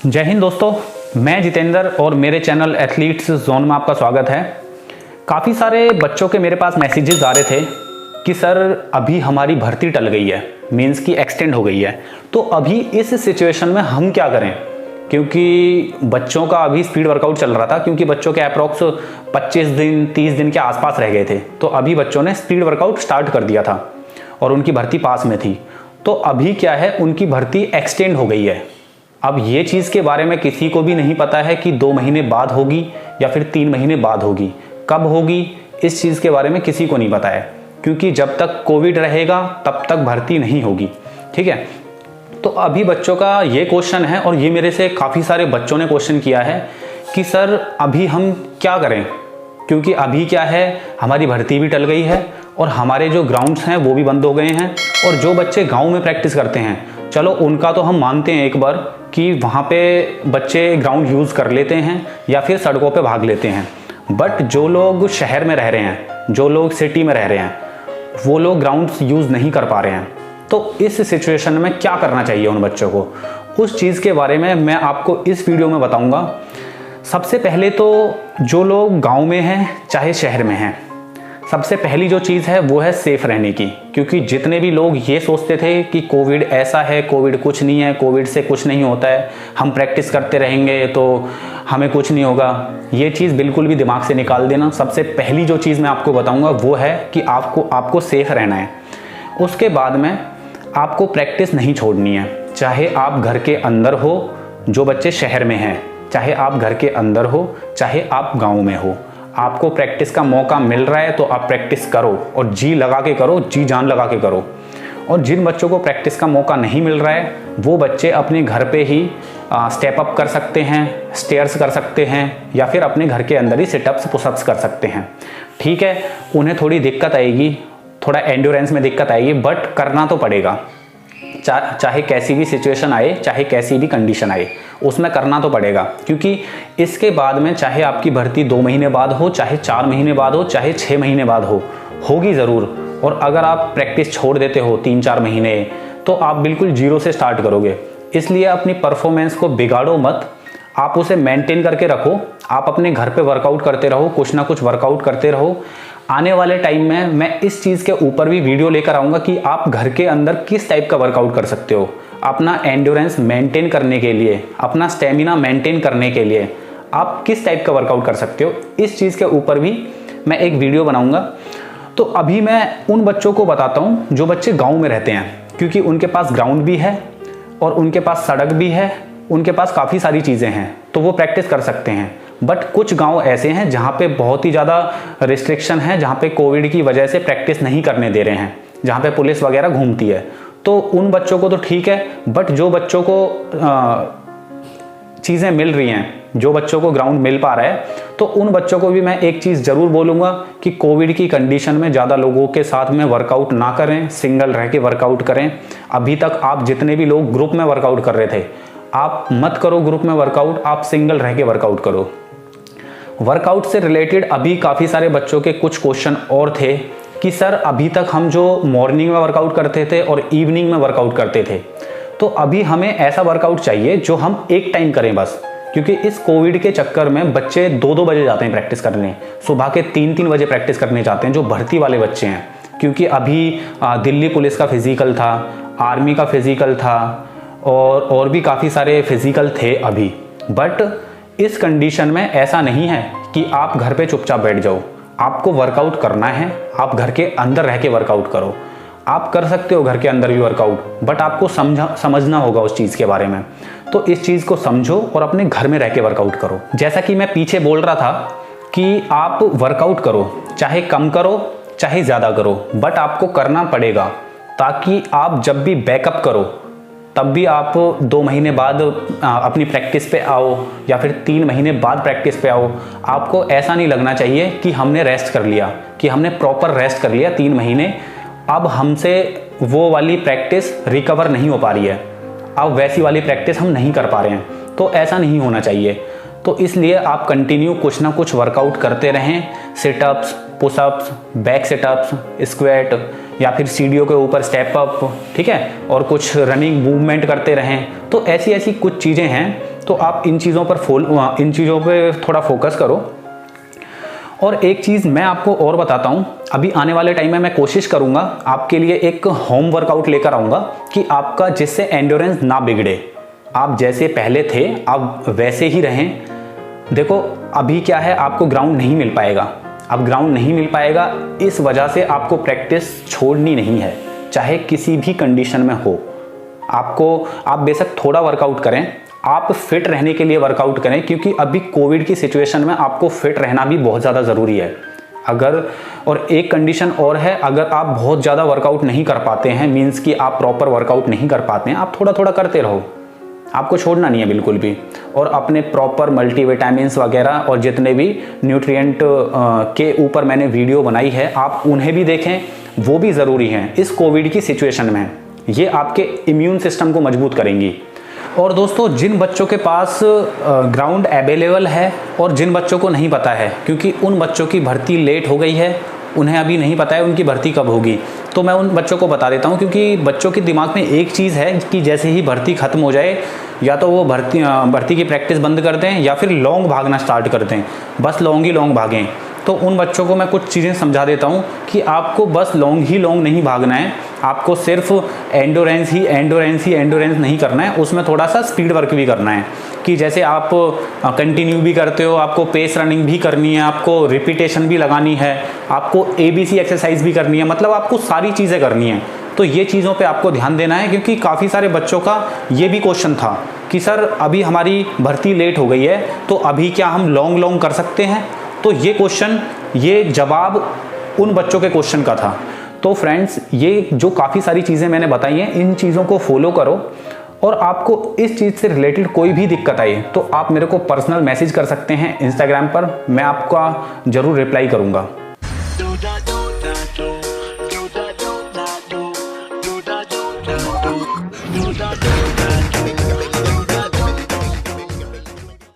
जय हिंद दोस्तों, मैं जितेंद्र और मेरे चैनल एथलीट्स जोन में आपका स्वागत है। काफ़ी सारे बच्चों के मेरे पास मैसेजेस आ रहे थे कि सर अभी हमारी भर्ती टल गई है, मींस की एक्सटेंड हो गई है, तो अभी इस सिचुएशन में हम क्या करें। क्योंकि बच्चों का अभी स्पीड वर्कआउट चल रहा था, क्योंकि बच्चों के अप्रॉक्स 25 दिन 30 दिन के आसपास रह गए थे, तो अभी बच्चों ने स्पीड वर्कआउट स्टार्ट कर दिया था और उनकी भर्ती पास में थी। तो अभी क्या है, उनकी भर्ती एक्सटेंड हो गई है। अब ये चीज़ के बारे में किसी को भी नहीं पता है कि 2 महीने बाद होगी या फिर 3 महीने बाद होगी, कब होगी, इस चीज़ के बारे में किसी को नहीं पता है। क्योंकि जब तक कोविड रहेगा तब तक भर्ती नहीं होगी, ठीक है। तो अभी बच्चों का ये क्वेश्चन है, और ये मेरे से काफ़ी सारे बच्चों ने क्वेश्चन किया है कि सर अभी हम क्या करें। क्योंकि अभी क्या है, हमारी भर्ती भी टल गई है और हमारे जो ग्राउंड्स हैं वो भी बंद हो गए हैं। और जो बच्चे गाँव में प्रैक्टिस करते हैं, चलो उनका तो हम मानते हैं एक बार कि वहाँ पे बच्चे ग्राउंड यूज़ कर लेते हैं या फिर सड़कों पे भाग लेते हैं। बट जो लोग शहर में रह रहे हैं, जो लोग सिटी में रह रहे हैं, वो लोग ग्राउंड्स यूज़ नहीं कर पा रहे हैं। तो इस सिचुएशन में क्या करना चाहिए उन बच्चों को, उस चीज़ के बारे में मैं आपको इस वीडियो में बताऊँगा। सबसे पहले तो जो लोग गाँव में हैं चाहे शहर में हैं, सबसे पहली जो चीज़ है वो है सेफ़ रहने की। क्योंकि जितने भी लोग ये सोचते थे कि कोविड ऐसा है, कोविड कुछ नहीं है, कोविड से कुछ नहीं होता है, हम प्रैक्टिस करते रहेंगे तो हमें कुछ नहीं होगा, ये चीज़ बिल्कुल भी दिमाग से निकाल देना। सबसे पहली जो चीज़ मैं आपको बताऊंगा वो है कि आपको सेफ़ रहना है। उसके बाद में आपको प्रैक्टिस नहीं छोड़नी है, चाहे आप घर के अंदर हो, जो बच्चे शहर में हैं, चाहे आप घर के अंदर हो, चाहे आप गाँव में हो। आपको प्रैक्टिस का मौका मिल रहा है तो आप प्रैक्टिस करो, और जी लगा के करो, जी जान लगा के करो। और जिन बच्चों को प्रैक्टिस का मौका नहीं मिल रहा है, वो बच्चे अपने घर पे ही स्टेप अप कर सकते हैं, स्टेयर्स कर सकते हैं, या फिर अपने घर के अंदर ही सिटअप्स पुशअप्स कर सकते हैं, ठीक है। उन्हें थोड़ी दिक्कत आएगी, थोड़ा एंड्योरेंस में दिक्कत आएगी, बट करना तो पड़ेगा। चाहे कैसी भी सिचुएशन आए, चाहे कैसी भी कंडीशन आए, उसमें करना तो पड़ेगा। क्योंकि इसके बाद में चाहे आपकी भर्ती 2 महीने बाद हो, चाहे 4 महीने बाद हो, चाहे 6 महीने बाद हो, होगी ज़रूर। और अगर आप प्रैक्टिस छोड़ देते हो 3-4 महीने, तो आप बिल्कुल जीरो से स्टार्ट करोगे। इसलिए अपनी परफॉर्मेंस को बिगाड़ो मत, आप उसे मेंटेन करके रखो। आप अपने घर पे वर्कआउट करते रहो, कुछ ना कुछ वर्कआउट करते रहो। आने वाले टाइम में मैं इस चीज़ के ऊपर भी वीडियो लेकर आऊँगा कि आप घर के अंदर किस टाइप का वर्कआउट कर सकते हो। अपना एंड्योरेंस मेंटेन करने के लिए, अपना स्टेमिना मेंटेन करने के लिए आप किस टाइप का वर्कआउट कर सकते हो, इस चीज़ के ऊपर भी मैं एक वीडियो बनाऊँगा। तो अभी मैं उन बच्चों को बताता हूँ जो बच्चे गाँव में रहते हैं, क्योंकि उनके पास ग्राउंड भी है और उनके पास सड़क भी है, उनके पास काफ़ी सारी चीज़ें हैं, तो वो प्रैक्टिस कर सकते हैं। बट कुछ गांव ऐसे हैं जहां पे बहुत ही ज़्यादा रिस्ट्रिक्शन है, जहां पे कोविड की वजह से प्रैक्टिस नहीं करने दे रहे हैं, जहां पे पुलिस वगैरह घूमती है। तो उन बच्चों को तो ठीक है, बट जो बच्चों को चीज़ें मिल रही हैं, जो बच्चों को ग्राउंड मिल पा रहा है, तो उन बच्चों को भी मैं एक चीज़ ज़रूर बोलूँगा कि कोविड की कंडीशन में ज़्यादा लोगों के साथ में वर्कआउट ना करें, सिंगल रह के वर्कआउट करें। अभी तक आप जितने भी लोग ग्रुप में वर्कआउट कर रहे थे, आप मत करो ग्रुप में वर्कआउट, आप सिंगल रह के वर्कआउट करो। वर्कआउट से रिलेटेड अभी काफ़ी सारे बच्चों के कुछ क्वेश्चन और थे कि सर अभी तक हम जो मॉर्निंग में वर्कआउट करते थे और इवनिंग में वर्कआउट करते थे, तो अभी हमें ऐसा वर्कआउट चाहिए जो हम एक टाइम करें बस। क्योंकि इस कोविड के चक्कर में बच्चे 2-2 बजे जाते हैं प्रैक्टिस करने, सुबह के 3-3 बजे प्रैक्टिस करने जाते हैं, जो भर्ती वाले बच्चे हैं। क्योंकि अभी दिल्ली पुलिस का फिजिकल था, आर्मी का फिजिकल था, और भी काफ़ी सारे फिजिकल थे अभी। बट इस कंडीशन में ऐसा नहीं है कि आप घर पे चुपचाप बैठ जाओ, आपको वर्कआउट करना है। आप घर के अंदर रह के वर्कआउट करो। आप कर सकते हो घर के अंदर भी वर्कआउट, बट आपको समझना होगा उस चीज़ के बारे में। तो इस चीज़ को समझो और अपने घर में रह के वर्कआउट करो। जैसा कि मैं पीछे बोल रहा था कि आप वर्कआउट करो, चाहे कम करो चाहे ज़्यादा करो, बट आपको करना पड़ेगा, ताकि आप जब भी बैकअप करो तब भी आप 2 महीने बाद अपनी प्रैक्टिस पे आओ, या फिर 3 महीने बाद प्रैक्टिस पे आओ। आपको ऐसा नहीं लगना चाहिए कि हमने रेस्ट कर लिया, कि हमने प्रॉपर रेस्ट कर लिया 3 महीने, अब हमसे वो वाली प्रैक्टिस रिकवर नहीं हो पा रही है, अब वैसी वाली प्रैक्टिस हम नहीं कर पा रहे हैं। तो ऐसा नहीं होना चाहिए। तो इसलिए आप कंटिन्यू कुछ ना कुछ वर्कआउट करते रहें, sit-ups, pushups, back sit-ups, squat, या फिर सीढ़ियों के ऊपर स्टेप अप, ठीक है, और कुछ रनिंग मूवमेंट करते रहें। तो ऐसी ऐसी कुछ चीज़ें हैं तो आप इन चीज़ों पर थोड़ा फोकस करो। और एक चीज़ मैं आपको और बताता हूँ, अभी आने वाले टाइम में मैं कोशिश करूँगा आपके लिए एक होम वर्कआउट लेकर आऊँगा कि आपका जिससे एंड्योरेंस ना बिगड़े, आप जैसे पहले थे आप वैसे ही रहें। देखो अभी क्या है, आपको ग्राउंड नहीं मिल पाएगा, अब ग्राउंड नहीं मिल पाएगा, इस वजह से आपको प्रैक्टिस छोड़नी नहीं है, चाहे किसी भी कंडीशन में हो। आप बेशक थोड़ा वर्कआउट करें, आप फिट रहने के लिए वर्कआउट करें, क्योंकि अभी कोविड की सिचुएशन में आपको फिट रहना भी बहुत ज़्यादा ज़रूरी है। और एक कंडीशन और है, अगर आप बहुत ज़्यादा वर्कआउट नहीं कर पाते हैं, मीन्स कि आप प्रॉपर वर्कआउट नहीं कर पाते हैं, आप थोड़ा थोड़ा करते रहो, आपको छोड़ना नहीं है बिल्कुल भी। और अपने प्रॉपर मल्टीविटामिन्स वगैरह और जितने भी न्यूट्रिएंट के ऊपर मैंने वीडियो बनाई है, आप उन्हें भी देखें, वो भी ज़रूरी हैं इस कोविड की सिचुएशन में। ये आपके इम्यून सिस्टम को मजबूत करेंगी। और दोस्तों, जिन बच्चों के पास ग्राउंड अवेलेबल है और जिन बच्चों को नहीं पता है, क्योंकि उन बच्चों की भर्ती लेट हो गई है, उन्हें अभी नहीं पता है उनकी भर्ती कब होगी, तो मैं उन बच्चों को बता देता हूं, क्योंकि बच्चों के दिमाग में एक चीज़ है कि जैसे ही भर्ती खत्म हो जाए, या तो वो भर्ती की प्रैक्टिस बंद कर दें या फिर लॉन्ग भागना स्टार्ट कर दें, बस लॉन्ग ही लॉन्ग भागें। तो उन बच्चों को मैं कुछ चीज़ें समझा देता हूं कि आपको बस लॉन्ग ही लॉन्ग नहीं भागना है, आपको सिर्फ एंडोरेंस नहीं करना है, उसमें थोड़ा सा स्पीड वर्क भी करना है। कि जैसे आप कंटिन्यू भी करते हो, आपको पेस रनिंग भी करनी है, आपको रिपीटेशन भी लगानी है, आपको ABC एक्सरसाइज भी करनी है, मतलब आपको सारी चीज़ें करनी है। तो ये चीज़ों पे आपको ध्यान देना है, क्योंकि काफ़ी सारे बच्चों का ये भी क्वेश्चन था कि सर अभी हमारी भर्ती लेट हो गई है, तो अभी क्या हम लॉन्ग कर सकते हैं? तो ये जवाब उन बच्चों के क्वेश्चन का था। तो फ्रेंड्स, ये जो काफ़ी सारी चीज़ें मैंने बताई हैं, इन चीज़ों को फॉलो करो। और आपको इस चीज़ से रिलेटेड कोई भी दिक्कत आई तो आप मेरे को पर्सनल मैसेज कर सकते हैं इंस्टाग्राम पर, मैं आपका ज़रूर रिप्लाई करूँगा।